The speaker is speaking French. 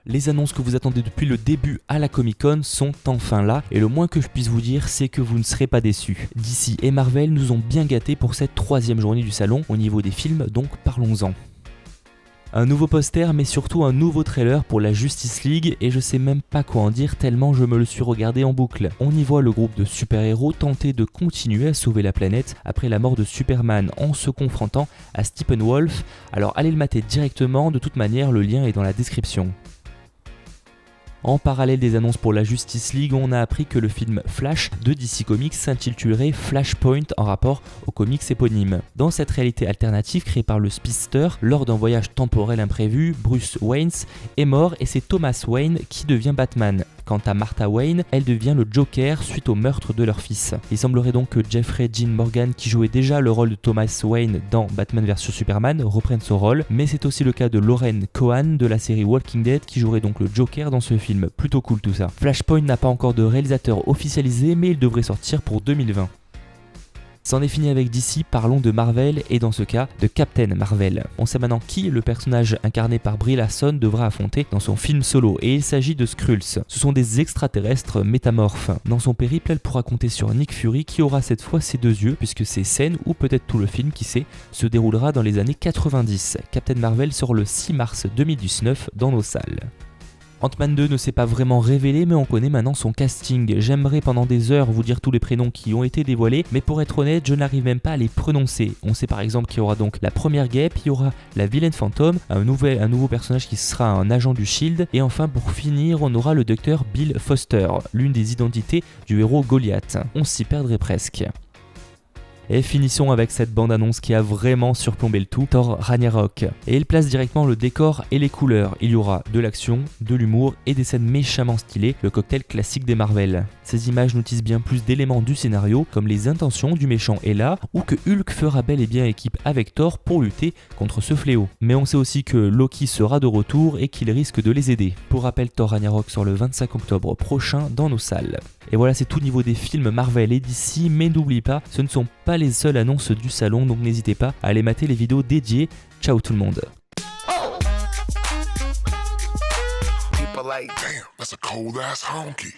Les annonces que vous attendez depuis le début à la Comic Con sont enfin là, et le moins que je puisse vous dire, c'est que vous ne serez pas déçus. DC et Marvel nous ont bien gâtés pour cette 3e journée du salon au niveau des films, donc parlons-en. Un nouveau poster mais surtout un nouveau trailer pour la Justice League et je sais même pas quoi en dire tellement je me le suis regardé en boucle. On y voit le groupe de super-héros tenter de continuer à sauver la planète après la mort de Superman en se confrontant à Steppenwolf. Alors allez le mater directement, de toute manière le lien est dans la description. En parallèle des annonces pour la Justice League, on a appris que le film Flash de DC Comics s'intitulerait Flashpoint en rapport aux comics éponymes. Dans cette réalité alternative créée par le Speedster, lors d'un voyage temporel imprévu, Bruce Wayne est mort et c'est Thomas Wayne qui devient Batman. Quant à Martha Wayne, elle devient le Joker suite au meurtre de leur fils. Il semblerait donc que Jeffrey Dean Morgan, qui jouait déjà le rôle de Thomas Wayne dans Batman vs Superman, reprenne son rôle, mais c'est aussi le cas de Lauren Cohan de la série Walking Dead qui jouerait donc le Joker dans ce film. Plutôt cool tout ça. Flashpoint n'a pas encore de réalisateur officialisé, mais il devrait sortir pour 2020. C'en est fini avec DC, parlons de Marvel et dans ce cas de Captain Marvel. On sait maintenant qui le personnage incarné par Brie Larson devra affronter dans son film solo et il s'agit de Skrulls. Ce sont des extraterrestres métamorphes. Dans son périple, elle pourra compter sur Nick Fury qui aura cette fois ses 2 yeux puisque ces scènes ou peut-être tout le film qui sait se déroulera dans les années 90. Captain Marvel sort le 6 mars 2019 dans nos salles. Ant-Man 2 ne s'est pas vraiment révélé mais on connaît maintenant son casting. J'aimerais pendant des heures vous dire tous les prénoms qui ont été dévoilés mais pour être honnête je n'arrive même pas à les prononcer. On sait par exemple qu'il y aura donc la première guêpe, il y aura la vilaine fantôme, un nouveau personnage qui sera un agent du Shield et enfin pour finir on aura le docteur Bill Foster, l'une des identités du héros Goliath. On s'y perdrait presque. Et finissons avec cette bande-annonce qui a vraiment surplombé le tout, Thor Ragnarok. Et il place directement le décor et les couleurs. Il y aura de l'action, de l'humour et des scènes méchamment stylées, le cocktail classique des Marvel. Ces images nous tissent bien plus d'éléments du scénario, comme les intentions du méchant Hela, ou que Hulk fera bel et bien équipe avec Thor pour lutter contre ce fléau. Mais on sait aussi que Loki sera de retour et qu'il risque de les aider. Pour rappel, Thor Ragnarok sort le 25 octobre prochain dans nos salles. Et voilà, c'est tout niveau des films Marvel et DC, mais n'oublie pas, ce ne sont pas les seules annonces du salon, donc n'hésitez pas à aller mater les vidéos dédiées. Ciao tout le monde. People like, damn, that's a cold ass honky.